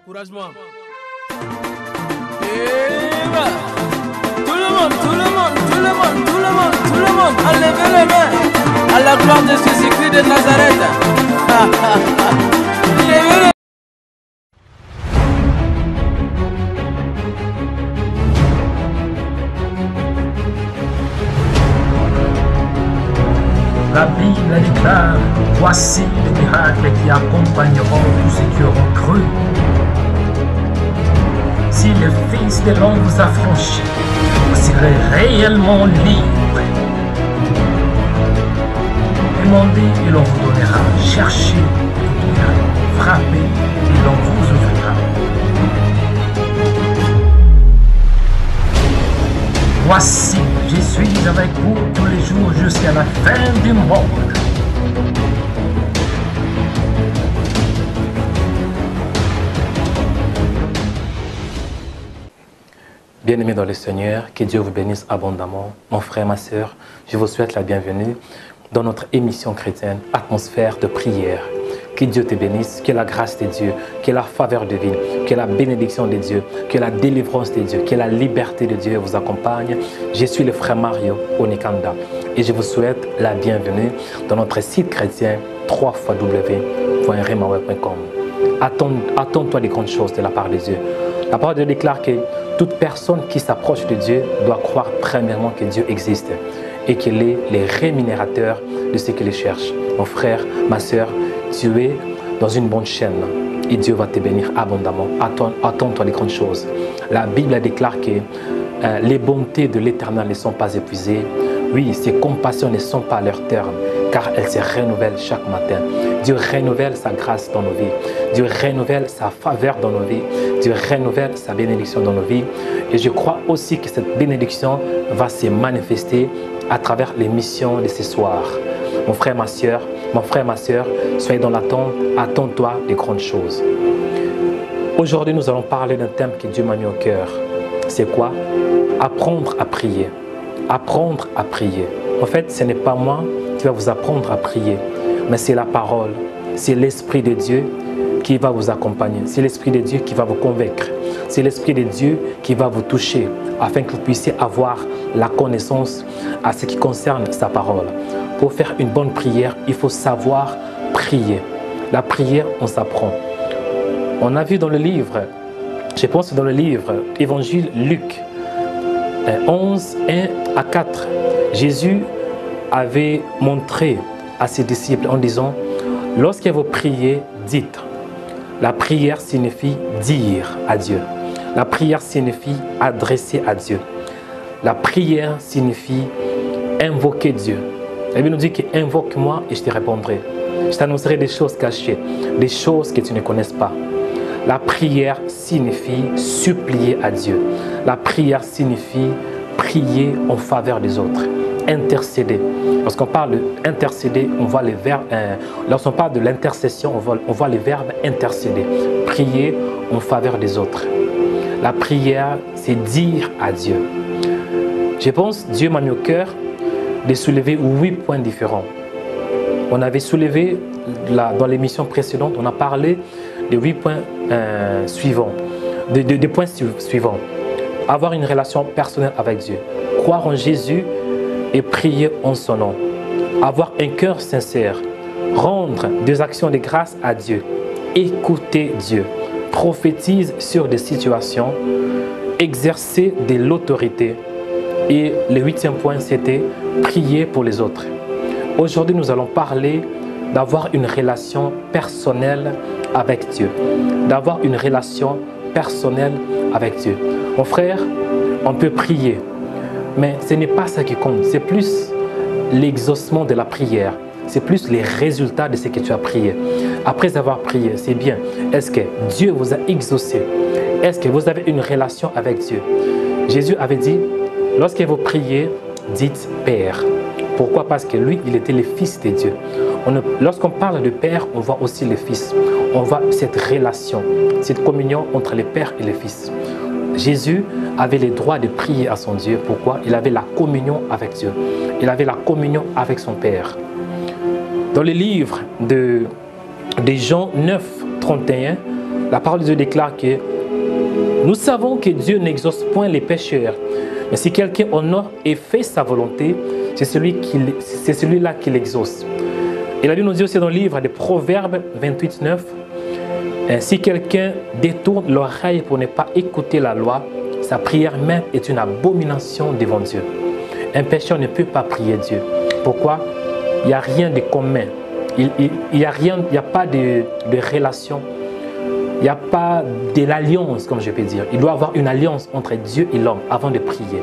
Encouragement. Et bah, tout le monde, enlevez les mains à la gloire de Jésus-Christ de Nazareth. Levez les... La Bible déclare, voici les miracles qui accompagneront tous ceux qui auront cru. Si le Fils de l'homme vous a franchi, vous serez réellement libre. Demandez et l'on vous donnera. Cherchez et vous trouverez. Frappez et l'on vous ouvrira. Voici, je suis avec vous tous les jours jusqu'à la fin du monde. Bien-aimés dans le Seigneur, que Dieu vous bénisse abondamment. Mon frère, ma soeur, je vous souhaite la bienvenue dans notre émission chrétienne Atmosphère de prière. Que Dieu te bénisse, que la grâce de Dieu, que la faveur divine, que la bénédiction de Dieu, que la délivrance de Dieu, que la liberté de Dieu vous accompagne. Je suis le frère Mario Onikanda et je vous souhaite la bienvenue dans notre site chrétien www.remaweb.com. Attends-toi des grandes choses de la part de Dieu. La parole de Dieu déclare que toute personne qui s'approche de Dieu doit croire premièrement que Dieu existe et qu'il est le rémunérateur de ceux qui le cherchent. Mon frère, ma soeur, tu es dans une bonne chaîne et Dieu va te bénir abondamment. Attends-toi les grandes choses. La Bible déclare que les bontés de l'Éternel ne sont pas épuisées. Oui, ses compassions ne sont pas à leur terme, car elles se renouvellent chaque matin. Dieu renouvelle sa grâce dans nos vies. Dieu renouvelle sa faveur dans nos vies. Dieu renouvelle sa bénédiction dans nos vies. Et je crois aussi que cette bénédiction va se manifester à travers les missions de ce soir. Mon frère, ma soeur, soyez dans l'attente, attends-toi des grandes choses. Aujourd'hui, nous allons parler d'un thème que Dieu m'a mis au cœur. C'est quoi? Apprendre à prier. Apprendre à prier. En fait, ce n'est pas moi qui va vous apprendre à prier, mais c'est la parole, c'est l'Esprit de Dieu qui va vous accompagner. C'est l'Esprit de Dieu qui va vous convaincre. C'est l'Esprit de Dieu qui va vous toucher afin que vous puissiez avoir la connaissance à ce qui concerne sa parole. Pour faire une bonne prière, il faut savoir prier. La prière, on s'apprend. On a vu dans le livre, je pense dans le livre Évangile Luc 11, 1 à 4, Jésus avait montré à ses disciples en disant, lorsque vous priez, dites. La prière signifie dire à Dieu. La prière signifie adresser à Dieu. La prière signifie invoquer Dieu. La Bible nous dit qu'invoque-moi et je te répondrai. Je t'annoncerai des choses cachées, des choses que tu ne connaisses pas. La prière signifie supplier à Dieu. La prière signifie prier en faveur des autres. Intercéder. Lorsqu'on parle d'intercéder, on voit les verbes. Lorsqu'on parle de l'intercession, on voit les verbes intercéder. Prier en faveur des autres. La prière, c'est dire à Dieu. Je pense que Dieu m'a mis au cœur de soulever 8 points différents. On avait soulevé, dans l'émission précédente, on a parlé de 8 points suivants. Des points suivants. Avoir une relation personnelle avec Dieu. Croire en Jésus et prier en son nom. Avoir un cœur sincère. Rendre des actions de grâce à Dieu. Écouter Dieu. Prophétise sur des situations. Exercer de l'autorité. Et le 8e point, c'était prier pour les autres. Aujourd'hui, nous allons parler d'avoir une relation personnelle avec Dieu. D'avoir une relation personnelle avec Dieu. Mon frère, on peut prier, mais ce n'est pas ça qui compte. C'est plus l'exaucement de la prière. C'est plus les résultats de ce que tu as prié. Après avoir prié, c'est bien. Est-ce que Dieu vous a exaucé? Est-ce que vous avez une relation avec Dieu? Jésus avait dit, lorsque vous priez, dites Père. Pourquoi? Parce que lui, il était le Fils de Dieu. Lorsqu'on parle de Père, on voit aussi le Fils. On voit cette relation, cette communion entre le Père et le Fils. Jésus avait le droit de prier à son Dieu. Pourquoi? Il avait la communion avec Dieu. Il avait la communion avec son Père. Dans le livre de Jean 9, 31, La parole de Dieu déclare que nous savons que Dieu n'exauce point les pécheurs. Mais si quelqu'un honore et fait sa volonté, c'est celui-là qui l'exauce. Et la Bible nous dit aussi dans le livre des Proverbes 28, 9, si quelqu'un détourne l'oreille pour ne pas écouter la loi, sa prière même est une abomination devant Dieu. Un pécheur ne peut pas prier Dieu. Pourquoi? Il n'y a rien de commun. Il n'y a pas de relation. Il n'y a pas de l'alliance, comme je peux dire. Il doit y avoir une alliance entre Dieu et l'homme avant de prier.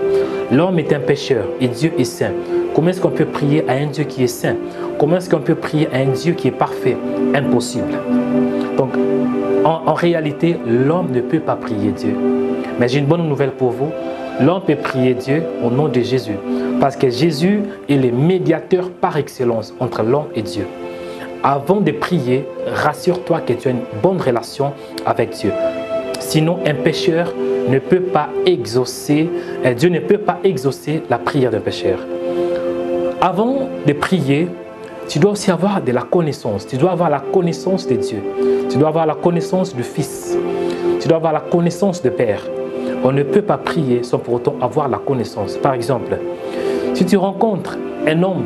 L'homme est un pécheur et Dieu est saint. Comment est-ce qu'on peut prier à un Dieu qui est saint? Comment est-ce qu'on peut prier à un Dieu qui est parfait? Impossible. Donc, en réalité, l'homme ne peut pas prier Dieu. Mais j'ai une bonne nouvelle pour vous. L'homme peut prier Dieu au nom de Jésus. Parce que Jésus est le médiateur par excellence entre l'homme et Dieu. Avant de prier, rassure-toi que tu as une bonne relation avec Dieu. Sinon, un pécheur ne peut pas exaucer, Dieu ne peut pas exaucer la prière d'un pécheur. Avant de prier, tu dois aussi avoir de la connaissance. Tu dois avoir la connaissance de Dieu. Tu dois avoir la connaissance du Fils. Tu dois avoir la connaissance du Père. On ne peut pas prier sans pour autant avoir la connaissance. Par exemple, si tu rencontres un homme,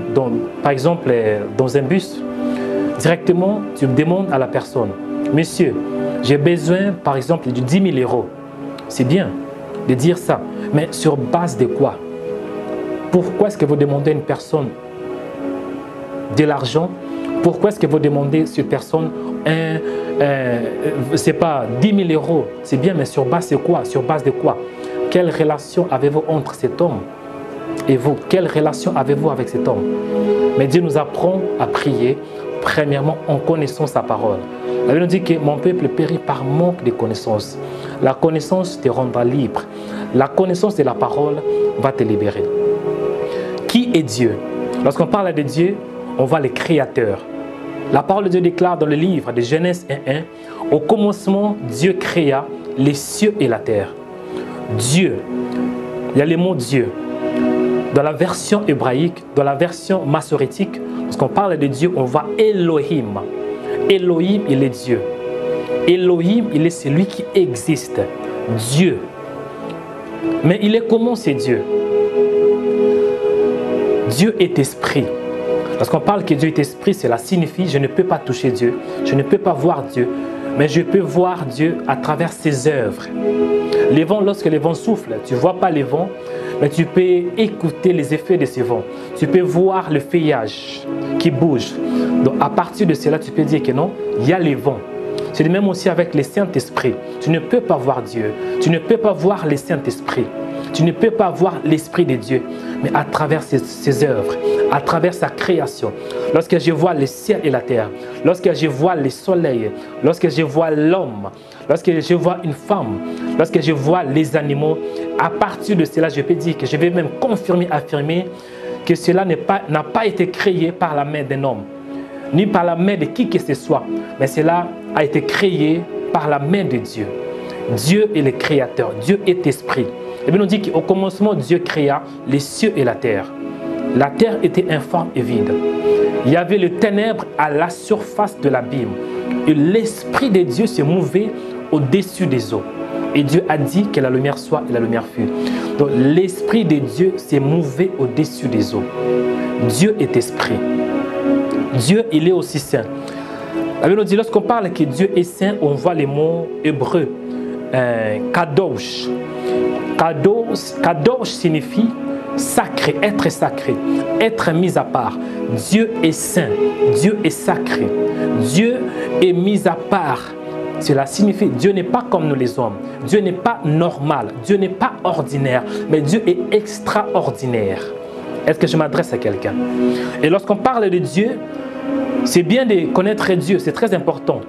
par exemple, dans un bus, directement, tu demandes à la personne, « Monsieur, j'ai besoin, par exemple, de 10 000 euros. » C'est bien de dire ça, mais sur base de quoi? Pourquoi est-ce que vous demandez à une personne de l'argent? Pourquoi est-ce que vous demandez à cette personne c'est pas 10 000 euros? C'est bien, mais sur base de quoi? Sur base de quoi? Quelle relation avez-vous entre cet homme et vous? Quelle relation avez-vous avec cet homme? Mais Dieu nous apprend à prier, premièrement en connaissant sa parole. La Bible nous dit que mon peuple périt par manque de connaissance. La connaissance te rendra libre. La connaissance de la parole va te libérer. Qui est Dieu? Lorsqu'on parle de Dieu, on voit le Créateur. La parole de Dieu déclare dans le livre de Genèse 1:1, au commencement, Dieu créa les cieux et la terre. Dieu, il y a le mot Dieu. Dans la version hébraïque, dans la version massorétique, lorsqu'on parle de Dieu, on voit Elohim. Elohim, il est Dieu. Elohim, il est celui qui existe. Dieu. Mais il est comment c'est Dieu? Dieu est esprit. Lorsqu'on parle que Dieu est esprit, cela signifie je ne peux pas toucher Dieu, je ne peux pas voir Dieu, mais je peux voir Dieu à travers ses œuvres. Les vents, lorsque les vents soufflent, tu ne vois pas les vents, mais tu peux écouter les effets de ces vents. Tu peux voir le feuillage qui bouge. Donc à partir de cela, tu peux dire que non, il y a les vents. C'est le même aussi avec le Saint-Esprit. Tu ne peux pas voir Dieu, tu ne peux pas voir le Saint-Esprit. Tu ne peux pas voir l'Esprit de Dieu, mais à travers ses œuvres, à travers sa création. Lorsque je vois le ciel et la terre, lorsque je vois le soleil, lorsque je vois l'homme, lorsque je vois une femme, lorsque je vois les animaux, à partir de cela, je peux dire que je vais même confirmer, affirmer que cela n'a pas été créé par la main d'un homme, ni par la main de qui que ce soit, mais cela a été créé par la main de Dieu. Dieu est le créateur, Dieu est esprit. Et bien on dit qu'au commencement, Dieu créa les cieux et la terre. La terre était informe et vide. Il y avait le ténèbre à la surface de l'abîme. Et l'Esprit de Dieu se mouvait au-dessus des eaux. Et Dieu a dit que la lumière soit et la lumière fut. Donc l'Esprit de Dieu s'est mouvé au-dessus des eaux. Dieu est esprit. Dieu, il est aussi saint. La Bible nous dit, lorsqu'on parle que Dieu est saint, on voit les mots hébreux. Kadosh. Kadosh signifie sacré, être mis à part. Dieu est saint, Dieu est sacré, Dieu est mis à part. Cela signifie Dieu n'est pas comme nous les hommes, Dieu n'est pas normal, Dieu n'est pas ordinaire, mais Dieu est extraordinaire. Est-ce que je m'adresse à quelqu'un? Et lorsqu'on parle de Dieu, c'est bien de connaître Dieu, c'est très important.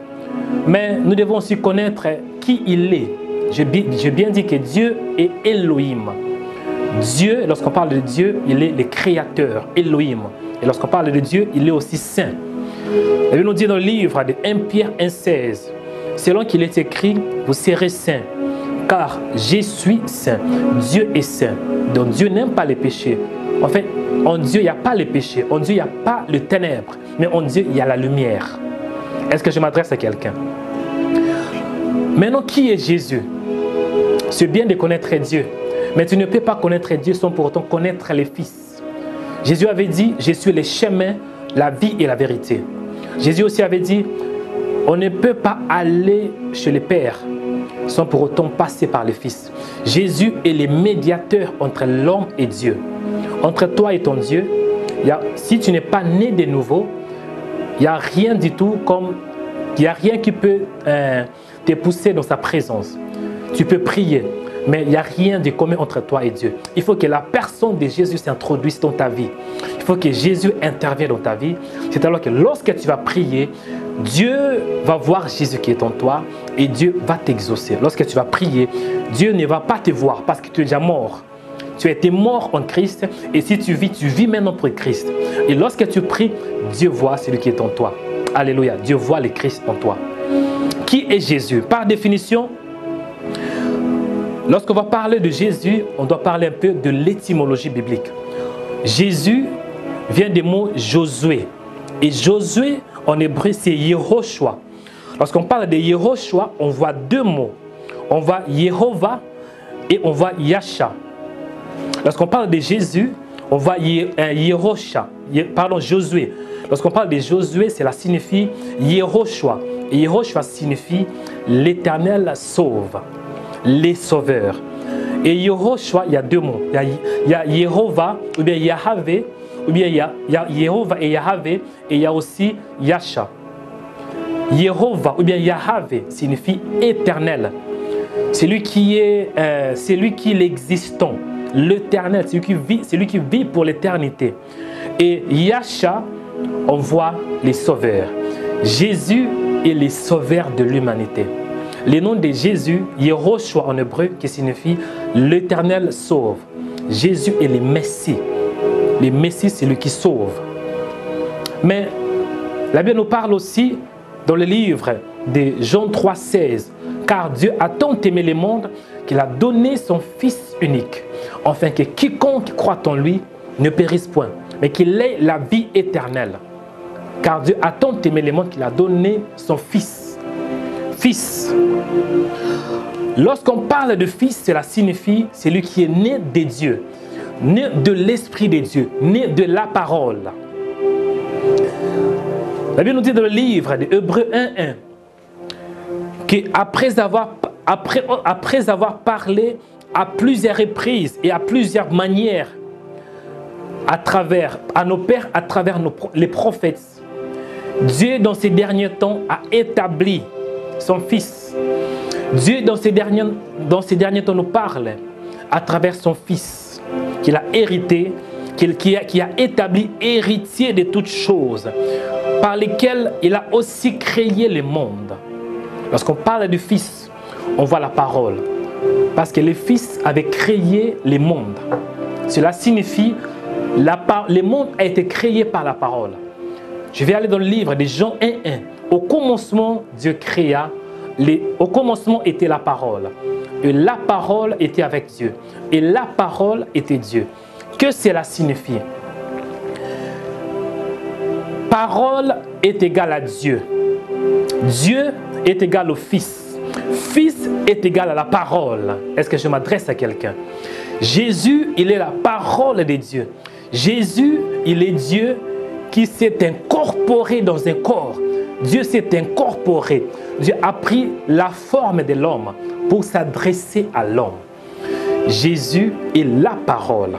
Mais nous devons aussi connaître qui il est. J'ai bien dit que Dieu est Elohim. Dieu, lorsqu'on parle de Dieu, il est le créateur, Elohim. Et lorsqu'on parle de Dieu, il est aussi saint. La Bible nous dit dans le livre de 1 Pierre 1,16, selon qu'il est écrit, vous serez saints, car je suis saint. Dieu est saint. Donc Dieu n'aime pas les péchés. En fait, en Dieu, il n'y a pas le péché. En Dieu, il n'y a pas le ténèbre. Mais en Dieu, il y a la lumière. Est-ce que je m'adresse à quelqu'un? Maintenant, qui est Jésus? C'est bien de connaître Dieu, mais tu ne peux pas connaître Dieu sans pour autant connaître les Fils. Jésus avait dit, je suis le chemin, la vie et la vérité. Jésus aussi avait dit, on ne peut pas aller chez le Père sans pour autant passer par le Fils. Jésus est le médiateur entre l'homme et Dieu. Entre toi et ton Dieu, si tu n'es pas né de nouveau, il n'y a rien du tout il n'y a rien qui peut te pousser dans sa présence. Tu peux prier, mais il n'y a rien de commun entre toi et Dieu. Il faut que la personne de Jésus s'introduise dans ta vie. Il faut que Jésus intervienne dans ta vie. C'est alors que lorsque tu vas prier, Dieu va voir Jésus qui est en toi et Dieu va t'exaucer. Lorsque tu vas prier, Dieu ne va pas te voir parce que tu es déjà mort. Tu as été mort en Christ et si tu vis maintenant pour Christ. Et lorsque tu pries, Dieu voit celui qui est en toi. Alléluia, Dieu voit le Christ en toi. Qui est Jésus? Par définition, lorsqu'on va parler de Jésus, on doit parler un peu de l'étymologie biblique. Jésus vient du mot Josué. Et Josué, en hébreu, c'est Yehoshua. Lorsqu'on parle de Yehoshua, on voit deux mots. On voit Yehovah et on voit Yasha. Lorsqu'on parle de Jésus, on voit Josué. Lorsqu'on parle de Josué, cela signifie Yehoshua. Et Yehoshua signifie l'Éternel sauve, les sauveurs. Et Yehoshua, il y a deux mots. Il y a Yehovah, ou bien Yahvé, ou bien il y a Yehovah et Yahvé, et il y a aussi Yasha. Yehovah, ou bien Yahvé, signifie éternel. C'est lui qui est l'existant, l'éternel, c'est lui qui vit pour l'éternité. Et Yasha, on voit les sauveurs. Jésus est le sauveur de l'humanité. Le nom de Jésus, Yehoshua en hébreu, qui signifie l'Éternel sauve. Jésus est le Messie. Le Messie, c'est lui qui sauve. Mais la Bible nous parle aussi dans le livre de Jean 3,16. Car Dieu a tant aimé le monde qu'il a donné son Fils unique, afin que quiconque croit en lui ne périsse point, mais qu'il ait la vie éternelle. Car Dieu a tant aimé le monde qu'il a donné son Fils. Fils. Lorsqu'on parle de Fils, cela signifie celui qui est né de Dieu, né de l'Esprit de Dieu, né de la parole. La Bible nous dit dans le livre de Hébreux 1:1 qu'après avoir parlé à plusieurs reprises et à plusieurs manières à nos pères, à travers les prophètes, Dieu dans ces derniers temps a établi son Fils. Dieu dans ces derniers temps nous parle à travers son Fils qu'il a hérité, qui a établi héritier de toutes choses, par lesquelles il a aussi créé le monde. Lorsqu'on parle du Fils, on voit la parole. Parce que le Fils avait créé le monde. Cela signifie le monde a été créé par la parole. Je vais aller dans le livre de Jean 1:1. Au commencement, Dieu créa. Au commencement était la parole. Et la parole était avec Dieu. Et la parole était Dieu. Que cela signifie? Parole est égale à Dieu. Dieu est égal au Fils. Fils est égal à la parole. Est-ce que je m'adresse à quelqu'un? Jésus, il est la parole de Dieu. Jésus, il est Dieu qui s'est incorporé dans un corps. Dieu s'est incorporé. Dieu a pris la forme de l'homme pour s'adresser à l'homme. Jésus est la parole.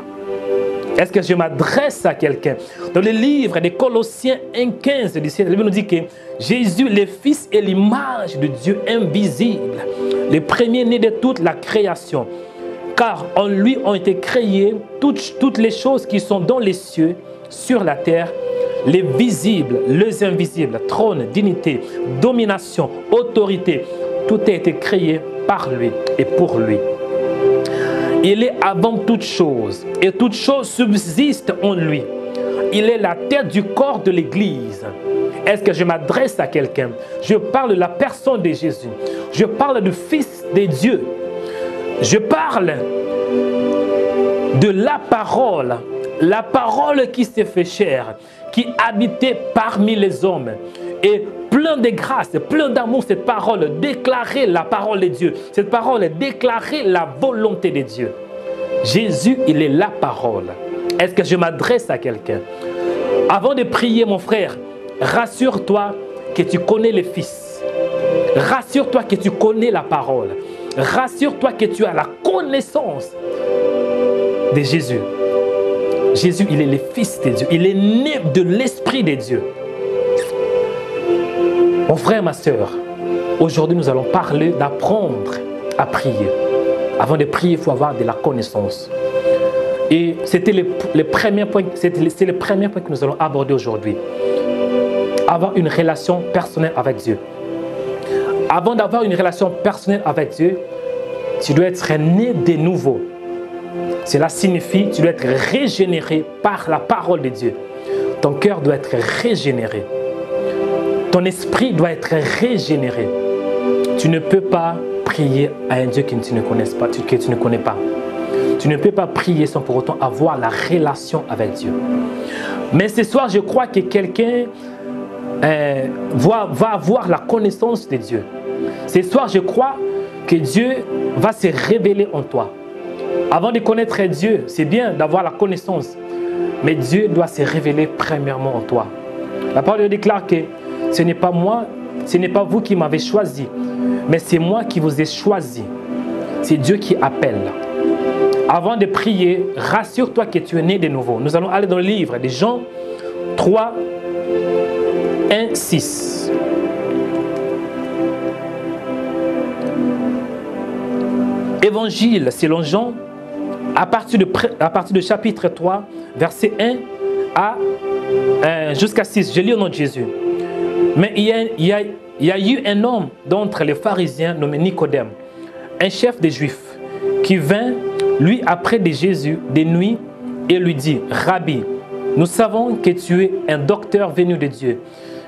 Est-ce que je m'adresse à quelqu'un? Dans le livre de Colossiens 1:15, la Bible nous dit que Jésus, le Fils, est l'image de Dieu invisible, le premier-né de toute la création. Car en lui ont été créées toutes les choses qui sont dans les cieux, sur la terre, les visibles, les invisibles, trône, dignité, domination, autorité. Tout a été créé par lui et pour lui. Il est avant toute chose et toute chose subsiste en lui. Il est la tête du corps de l'Église. Est-ce que je m'adresse à quelqu'un? Je parle de la personne de Jésus. Je parle du Fils de Dieu. Je parle de la parole qui s'est fait chair, qui habitait parmi les hommes. Et plein de grâce, plein d'amour, cette parole, déclarer la parole de Dieu. Cette parole est déclarer la volonté de Dieu. Jésus, il est la parole. Est-ce que je m'adresse à quelqu'un? Avant de prier, mon frère, rassure-toi que tu connais le Fils. Rassure-toi que tu connais la parole. Rassure-toi que tu as la connaissance de Jésus. Jésus, il est le Fils de Dieu. Il est né de l'Esprit de Dieu. Mon frère, ma soeur, aujourd'hui, nous allons parler d'apprendre à prier. Avant de prier, il faut avoir de la connaissance. Et c'était le premier point que nous allons aborder aujourd'hui. Avoir une relation personnelle avec Dieu. Avant d'avoir une relation personnelle avec Dieu, tu dois être né de nouveau. Cela signifie que tu dois être régénéré par la parole de Dieu. Ton cœur doit être régénéré. Ton esprit doit être régénéré. Tu ne peux pas prier à un Dieu que tu ne connais pas, que tu ne connais pas. Tu ne peux pas prier sans pour autant avoir la relation avec Dieu. Mais ce soir, je crois que quelqu'un va avoir la connaissance de Dieu. Ce soir, je crois que Dieu va se révéler en toi. Avant de connaître Dieu, c'est bien d'avoir la connaissance. Mais Dieu doit se révéler premièrement en toi. La parole déclare que ce n'est pas moi, ce n'est pas vous qui m'avez choisi, mais c'est moi qui vous ai choisi. C'est Dieu qui appelle. Avant de prier, rassure-toi que tu es né de nouveau. Nous allons aller dans le livre de Jean 3, 1, 6. Évangile selon Jean, à partir de chapitre 3, verset 1 jusqu'à 6. Je lis au nom de Jésus. Mais il y a eu un homme d'entre les pharisiens nommé Nicodème, un chef des Juifs, qui vint, lui, après de Jésus, de nuit, et lui dit, « Rabbi, nous savons que tu es un docteur venu de Dieu,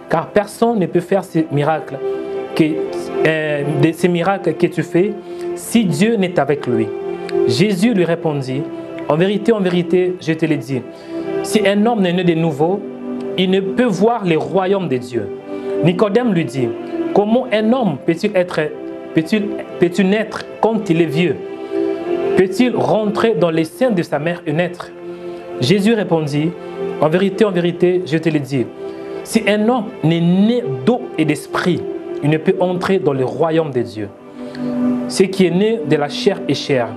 car personne ne peut faire ces miracles que tu fais si Dieu n'est avec lui. » Jésus lui répondit, « En vérité, je te le dis, si un homme n'est né de nouveau, il ne peut voir le royaume de Dieu. » Nicodème lui dit, « Comment un homme peut-il naître quand il est vieux? Peut-il rentrer dans les seins de sa mère et naître? » Jésus répondit, en vérité, je te le dis, si un homme n'est né d'eau et d'esprit, il ne peut entrer dans le royaume de Dieu. Ce qui est né de la chair est chair,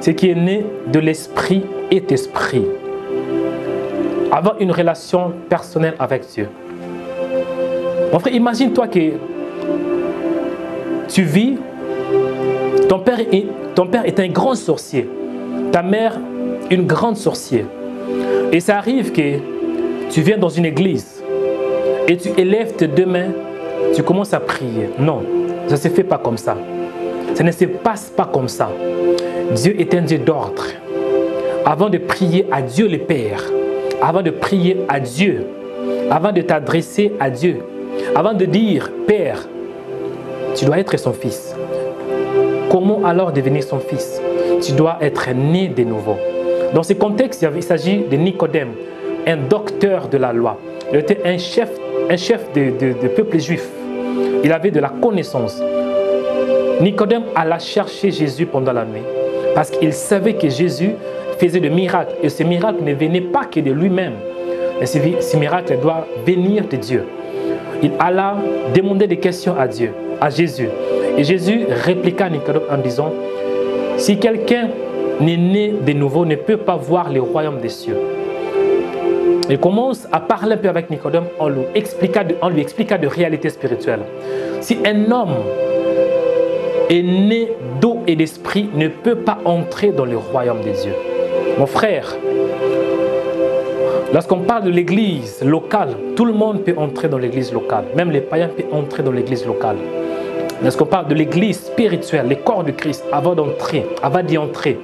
ce qui est né de l'esprit est esprit. » Avoir une relation personnelle avec Dieu. Mon frère, imagine-toi que tu vis, ton père est un grand sorcier, ta mère une grande sorcière. Et ça arrive que tu viens dans une église et tu élèves tes deux mains, tu commences à prier. Non, ça ne se fait pas comme ça. Ça ne se passe pas comme ça. Dieu est un Dieu d'ordre. Avant de prier à Dieu le Père, avant de prier à Dieu, avant de t'adresser à Dieu, avant de dire « Père », tu dois être son fils. Comment alors devenir son fils? Tu dois être né de nouveau. Dans ce contexte, il s'agit de Nicodème, un docteur de la loi. Il était un chef de peuple juif. Il avait de la connaissance. Nicodème alla chercher Jésus pendant la nuit parce qu'il savait que Jésus faisait des miracles. Et ces miracles ne venaient pas que de lui-même. Ces miracles doivent venir de Dieu. Il alla demander des questions à Dieu, à Jésus. Et Jésus répliqua à Nicodème en disant, « Si quelqu'un n'est né de nouveau, ne peut pas voir le royaume des cieux. » Il commence à parler un peu avec Nicodème, on lui expliqua de réalités spirituelles. Si un homme est né d'eau et d'esprit, ne peut pas entrer dans le royaume des dieux. Mon frère, lorsqu'on parle de l'église locale, tout le monde peut entrer dans l'église locale. Même les païens peuvent entrer dans l'église locale. Lorsqu'on parle de l'église spirituelle, le corps de Christ, avant d'y entrer,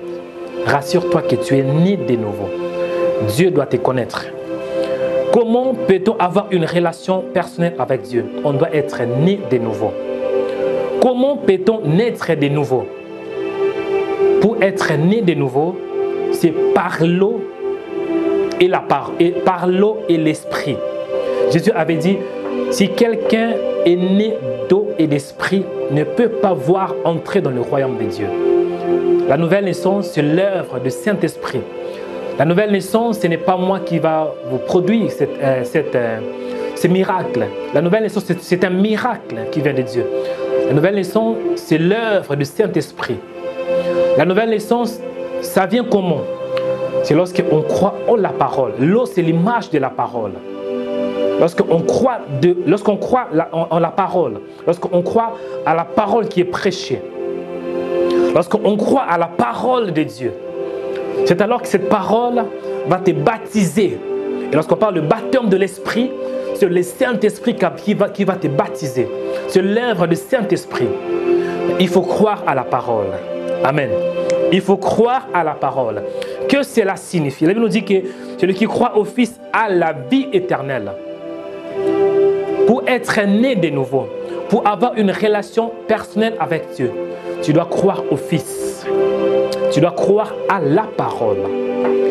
rassure-toi que tu es né de nouveau. Dieu doit te connaître. Comment peut-on avoir une relation personnelle avec Dieu? On doit être né de nouveau. Comment peut-on naître de nouveau? Pour être né de nouveau, c'est par l'eau et par l'eau et l'esprit. Jésus avait dit, si quelqu'un est né d'eau et d'esprit ne peut pas voir entrer dans le royaume de Dieu. La nouvelle naissance, c'est l'œuvre du Saint-Esprit. La nouvelle naissance, ce n'est pas moi qui va vous produire ce miracle. La nouvelle naissance, c'est un miracle qui vient de Dieu. La nouvelle naissance, c'est l'œuvre du Saint-Esprit. La nouvelle naissance, ça vient comment? C'est lorsqu'on croit en la parole. L'eau, c'est l'image de la parole. Lorsqu'on croit en la parole, lorsqu'on croit à la parole qui est prêchée, lorsqu'on croit à la parole de Dieu, c'est alors que cette parole va te baptiser. Et lorsqu'on parle de baptême de l'Esprit, c'est le Saint-Esprit qui va te baptiser. C'est l'œuvre du Saint-Esprit. Il faut croire à la parole. Amen. Il faut croire à la parole. Que cela signifie? La Bible nous dit que celui qui croit au Fils a la vie éternelle. Pour être né de nouveau, pour avoir une relation personnelle avec Dieu, tu dois croire au Fils. Tu dois croire à la parole.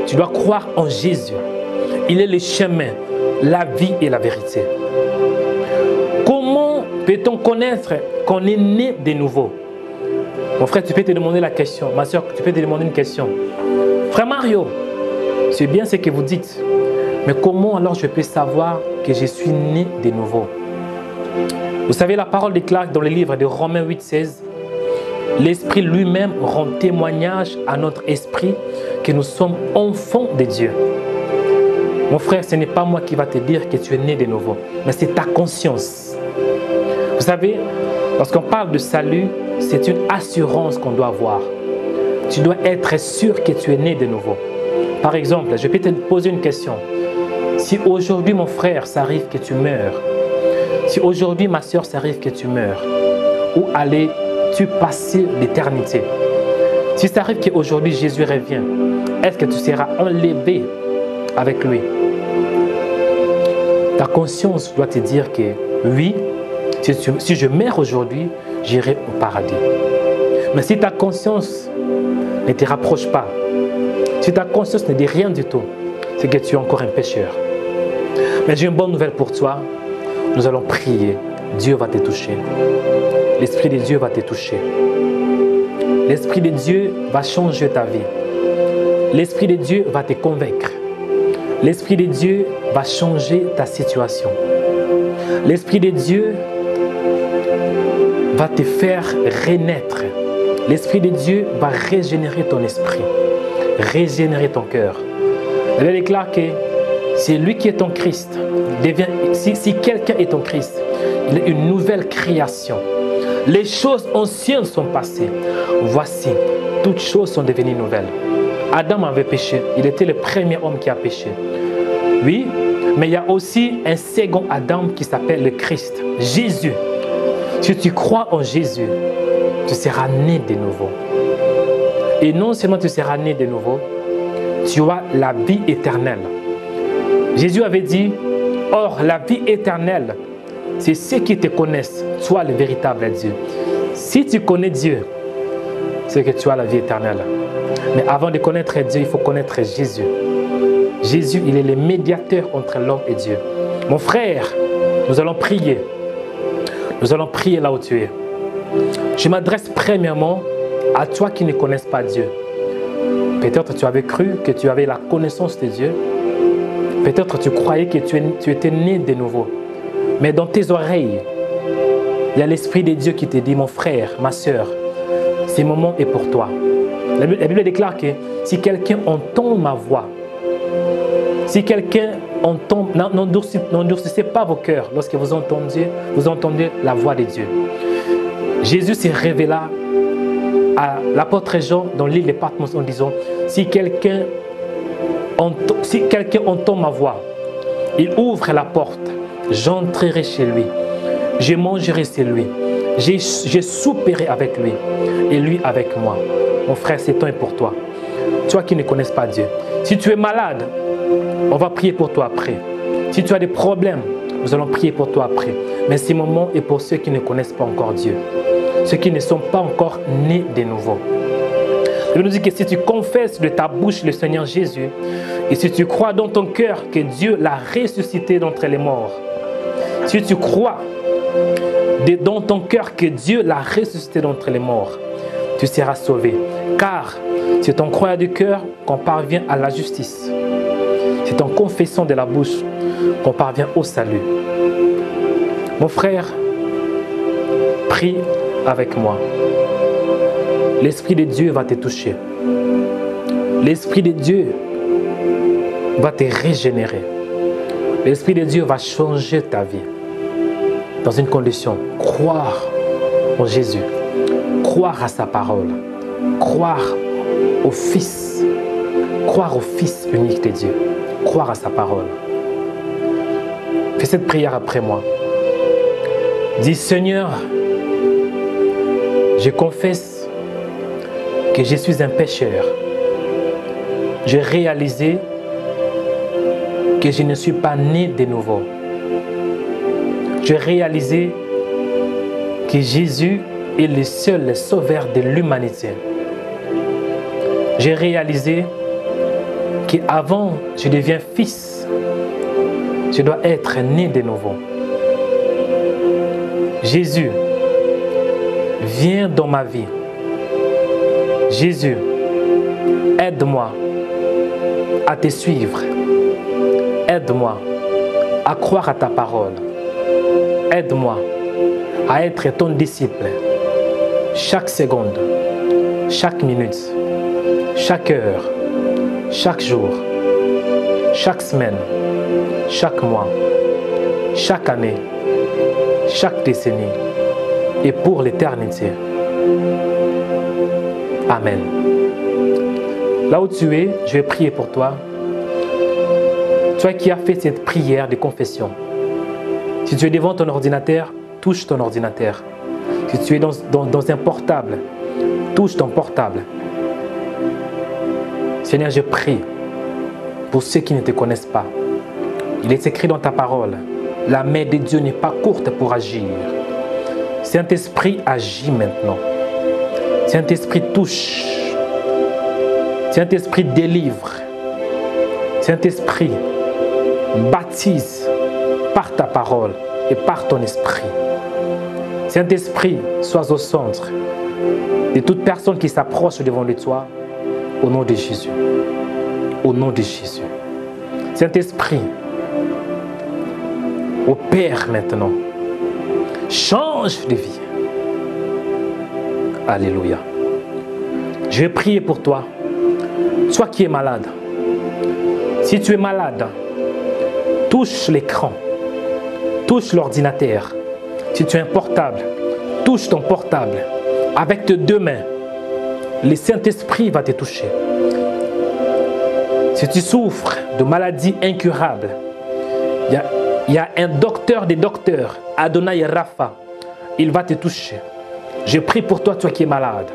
Tu dois croire en Jésus. Il est le chemin, la vie et la vérité. Comment peut-on connaître qu'on est né de nouveau? Mon frère, tu peux te demander la question. Ma soeur, tu peux te demander une question. Frère Mario, c'est bien ce que vous dites. Mais comment alors je peux savoir que je suis né de nouveau? Vous savez, la parole déclare dans le livre de Romains 8,16, l'Esprit lui-même rend témoignage à notre esprit que nous sommes enfants de Dieu. Mon frère, ce n'est pas moi qui va te dire que tu es né de nouveau, mais c'est ta conscience. Vous savez, lorsqu'on parle de salut, c'est une assurance qu'on doit avoir. Tu dois être sûr que tu es né de nouveau. Par exemple, je peux te poser une question. Si aujourd'hui, mon frère, ça arrive que tu meurs, si aujourd'hui, ma soeur, ça arrive que tu meurs, où allais-tu passer l'éternité? Si ça arrive qu'aujourd'hui, Jésus revient, est-ce que tu seras enlevé avec lui? Ta conscience doit te dire que oui, si je meurs aujourd'hui, j'irai au paradis. Mais si ta conscience ne te rapproche pas, si ta conscience ne dit rien du tout, c'est que tu es encore un pécheur. Mais j'ai une bonne nouvelle pour toi. Nous allons prier. Dieu va te toucher. L'Esprit de Dieu va te toucher. L'Esprit de Dieu va changer ta vie. L'Esprit de Dieu va te convaincre. L'Esprit de Dieu va changer ta situation. L'Esprit de Dieu va te faire renaître. L'Esprit de Dieu va régénérer ton esprit, régénérer ton cœur. La Bible déclare que c'est lui qui est en Christ. Si quelqu'un est en Christ, il est une nouvelle création. Les choses anciennes sont passées. Voici, toutes choses sont devenues nouvelles. Adam avait péché. Il était le premier homme qui a péché. Oui, mais il y a aussi un second Adam qui s'appelle le Christ, Jésus. Si tu crois en Jésus, tu seras né de nouveau. Et non seulement tu seras né de nouveau, tu as la vie éternelle. Jésus avait dit, or la vie éternelle, c'est ceux qui te connaissent, toi le véritable Dieu. Si tu connais Dieu, c'est que tu as la vie éternelle. Mais avant de connaître Dieu, il faut connaître Jésus. Jésus, il est le médiateur entre l'homme et Dieu. Mon frère, nous allons prier. Nous allons prier là où tu es. Je m'adresse premièrement à toi qui ne connais pas Dieu. Peut-être tu avais cru que tu avais la connaissance de Dieu. Peut-être tu croyais que tu étais né de nouveau. Mais dans tes oreilles, il y a l'Esprit de Dieu qui te dit, mon frère, ma soeur, ce moment est pour toi. La Bible déclare que si quelqu'un entend ma voix, si quelqu'un entend, n'endurcissez pas vos cœurs lorsque vous entendez la voix de Dieu. Jésus s'est révélé à l'apôtre Jean dans l'île de Patmos en disant, si quelqu'un entend ma voix, il ouvre la porte, j'entrerai chez lui, je mangerai chez lui, je souperai avec lui et lui avec moi. Mon frère, c'est temps pour toi. Toi qui ne connais pas Dieu. Si tu es malade, on va prier pour toi après. Si tu as des problèmes, nous allons prier pour toi après. Mais ce moment est pour ceux qui ne connaissent pas encore Dieu. Ceux qui ne sont pas encore nés de nouveau. Il nous dit que si tu confesses de ta bouche le Seigneur Jésus, et si tu crois dans ton cœur que Dieu l'a ressuscité d'entre les morts, si tu crois dans ton cœur que Dieu l'a ressuscité d'entre les morts, tu seras sauvé. Car c'est en croyant du cœur qu'on parvient à la justice. C'est en confessant de la bouche qu'on parvient au salut. Mon frère, prie avec moi. L'Esprit de Dieu va te toucher. L'Esprit de Dieu va te régénérer. L'Esprit de Dieu va changer ta vie. Dans une condition, croire en Jésus, croire à sa parole, croire au Fils unique de Dieu, croire à sa parole. Fais cette prière après moi. Dis, Seigneur, je confesse que je suis un pécheur. J'ai réalisé que je ne suis pas né de nouveau. J'ai réalisé que Jésus est le seul sauveur de l'humanité. J'ai réalisé qu'avant je deviens fils, je dois être né de nouveau. Jésus, viens dans ma vie. Jésus, aide-moi à te suivre. Aide-moi à croire à ta parole. Aide-moi à être ton disciple. Chaque seconde, chaque minute, chaque heure, chaque jour, chaque semaine, chaque mois, chaque année, chaque décennie et pour l'éternité. Amen. Là où tu es, je vais prier pour toi. Toi qui as fait cette prière de confession. Si tu es devant ton ordinateur, touche ton ordinateur. Si tu es dans un portable, touche ton portable. Seigneur, je prie pour ceux qui ne te connaissent pas. Il est écrit dans ta parole, la main de Dieu n'est pas courte pour agir. Saint-Esprit, agis maintenant. Saint-Esprit, touche. Saint-Esprit, délivre. Saint-Esprit, baptise par ta parole et par ton esprit. Saint-Esprit, sois au centre de toute personne qui s'approche devant de toi, au nom de Jésus. Au nom de Jésus. Saint-Esprit, opère maintenant. Change de vie. Alléluia. Je vais prier pour toi. Toi qui es malade. Si tu es malade, touche l'écran. Touche l'ordinateur. Si tu as un portable, touche ton portable. Avec tes deux mains, le Saint-Esprit va te toucher. Si tu souffres de maladies incurables, il y a un docteur des docteurs, Adonai Rapha, il va te toucher. Je prie pour toi, toi qui es malade.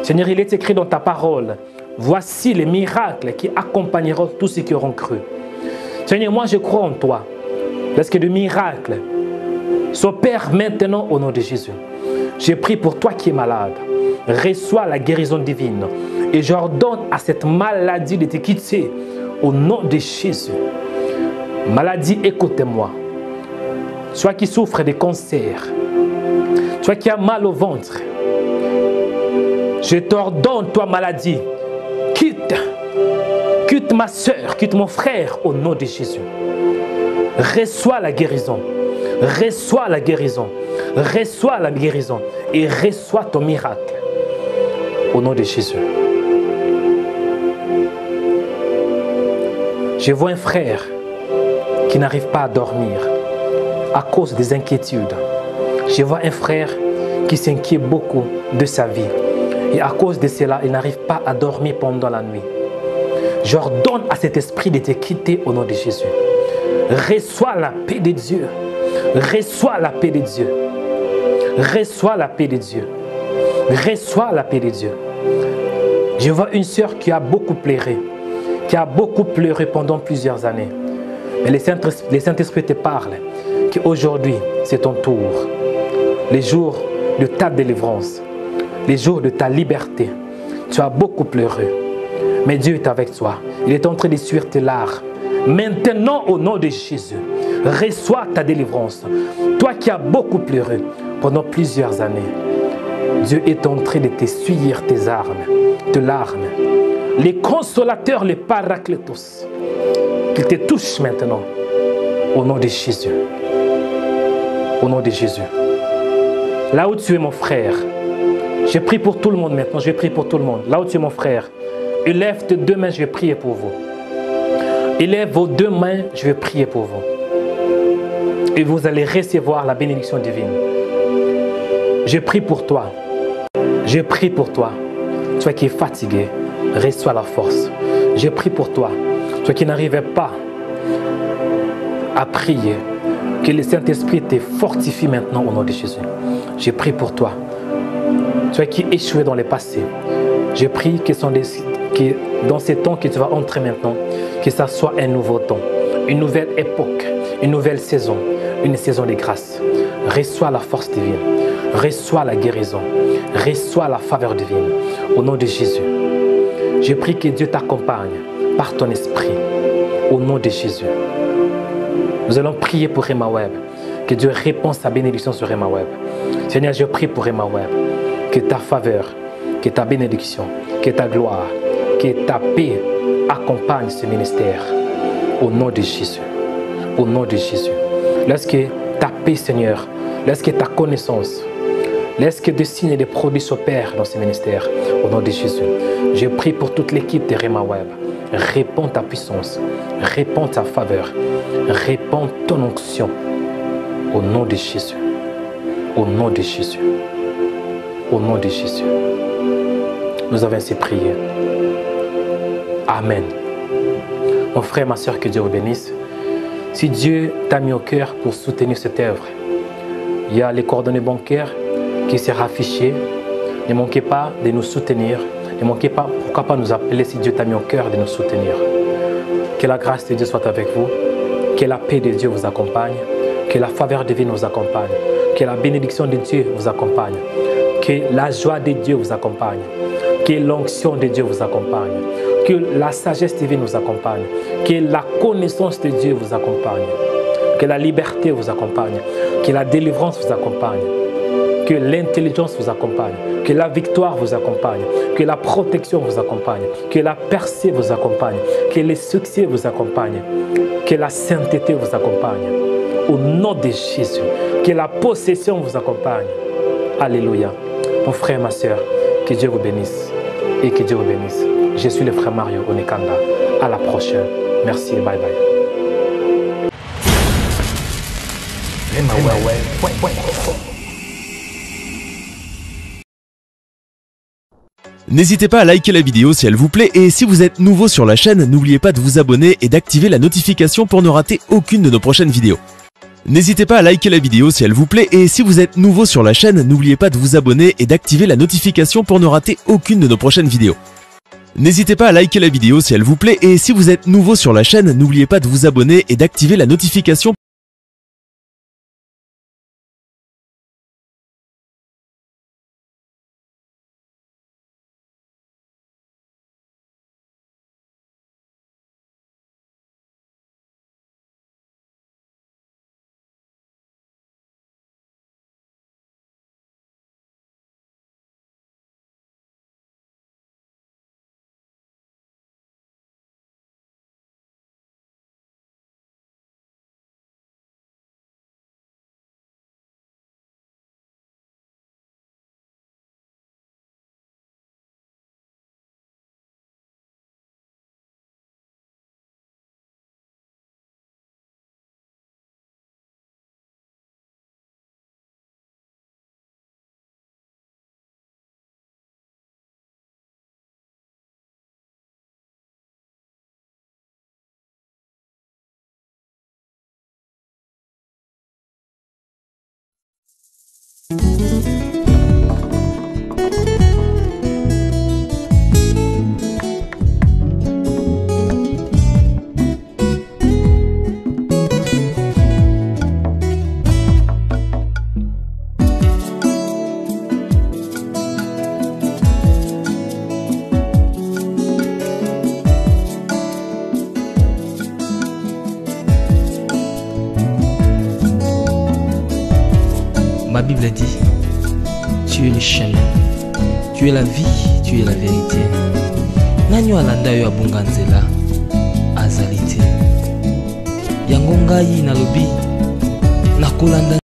Seigneur, il est écrit dans ta parole, voici les miracles qui accompagneront tous ceux qui auront cru. Seigneur, moi je crois en toi. Lorsque le miracle s'opère maintenant au nom de Jésus. Je prie pour toi qui es malade. Reçois la guérison divine. Et j'ordonne à cette maladie de te quitter au nom de Jésus. Maladie, écoute-moi. Toi qui souffres de cancer, toi qui as mal au ventre, je t'ordonne, toi maladie, quitte ma soeur, quitte mon frère au nom de Jésus. Reçois la guérison, reçois la guérison, reçois la guérison et reçois ton miracle au nom de Jésus. Je vois un frère qui n'arrive pas à dormir à cause des inquiétudes. Je vois un frère qui s'inquiète beaucoup de sa vie. Et à cause de cela, il n'arrive pas à dormir pendant la nuit. J'ordonne à cet esprit de te quitter au nom de Jésus. Reçois la paix de Dieu. Reçois la paix de Dieu. Reçois la paix de Dieu. Reçois la paix de Dieu. Je vois une sœur qui a beaucoup pleuré. Qui a beaucoup pleuré pendant plusieurs années. Mais le Saint-Esprit te parle qu'aujourd'hui, c'est ton tour. Les jours de ta délivrance. Les jours de ta liberté. Tu as beaucoup pleuré. Mais Dieu est avec toi. Il est en train d'essuyer tes larmes. Maintenant, au nom de Jésus, reçois ta délivrance. Toi qui as beaucoup pleuré pendant plusieurs années, Dieu est en train de t'essuyer tes larmes. Les consolateurs, les paraclétos, qu'il te touche maintenant, au nom de Jésus. Au nom de Jésus. Là où tu es mon frère, je prie pour tout le monde maintenant, je prie pour tout le monde. Là où tu es mon frère, élève tes deux mains, je vais prier pour vous. Élève vos deux mains, je vais prier pour vous. Et vous allez recevoir la bénédiction divine. Je prie pour toi. Je prie pour toi. Toi qui es fatigué, reçois la force. Je prie pour toi. Toi qui n'arrivais pas à prier, que le Saint-Esprit te fortifie maintenant au nom de Jésus. Je prie pour toi. Toi qui échouais dans le passé, je prie que dans ces temps que tu vas entrer maintenant, que ça soit un nouveau temps, une nouvelle époque, une nouvelle saison, une saison de grâce. Reçois la force divine, reçois la guérison, reçois la faveur divine au nom de Jésus. Je prie que Dieu t'accompagne par ton esprit au nom de Jésus. Nous allons prier pour Rema Web, que Dieu réponde sa bénédiction sur Rema Web. Seigneur, je prie pour Rema Web, que ta faveur, que ta bénédiction, que ta gloire, que ta paix accompagne ce ministère au nom de Jésus. Au nom de Jésus. Laisse que ta paix, Seigneur, laisse que ta connaissance, laisse que des signes et des produits s'opèrent dans ce ministère au nom de Jésus. Je prie pour toute l'équipe de Rema Web. Réponds ta puissance, réponds ta faveur, réponds ton onction au nom de Jésus. Au nom de Jésus. Au nom de Jésus. Nous avons ainsi prié. Amen. Mon frère, ma soeur, que Dieu vous bénisse. Si Dieu t'a mis au cœur pour soutenir cette œuvre, il y a les coordonnées bancaires qui seront affichées. Ne manquez pas de nous soutenir. Ne manquez pas, pourquoi pas nous appeler si Dieu t'a mis au cœur de nous soutenir. Que la grâce de Dieu soit avec vous. Que la paix de Dieu vous accompagne. Que la faveur divine vous accompagne. Que la bénédiction de Dieu vous accompagne. Que la joie de Dieu vous accompagne. Que l'onction de Dieu vous accompagne. Que la sagesse divine vous accompagne. Que la connaissance de Dieu vous accompagne. Que la liberté vous accompagne. Que la délivrance vous accompagne. Que l'intelligence vous accompagne. Que la victoire vous accompagne. Que la protection vous accompagne. Que la percée vous accompagne. Que le succès vous accompagne. Que la sainteté vous accompagne. Au nom de Jésus. Que la possession vous accompagne. Alléluia. Mon frère, ma soeur, que Dieu vous bénisse. Et que Dieu vous bénisse. Je suis le frère Mario Onekanda. À la prochaine. Merci et bye bye. N'hésitez pas à liker la vidéo si elle vous plaît et si vous êtes nouveau sur la chaîne, n'oubliez pas de vous abonner et d'activer la notification pour ne rater aucune de nos prochaines vidéos. N'hésitez pas à liker la vidéo si elle vous plaît et si vous êtes nouveau sur la chaîne, n'oubliez pas de vous abonner et d'activer la notification pour ne rater aucune de nos prochaines vidéos. N'hésitez pas à liker la vidéo si elle vous plaît et si vous êtes nouveau sur la chaîne, n'oubliez pas de vous abonner et d'activer la notification Bible dit, tu es le chemin, tu es la vie, tu es la vérité. Nanyo alanda yo abunga nzela azali te. Yango ngai nalobi nakolanda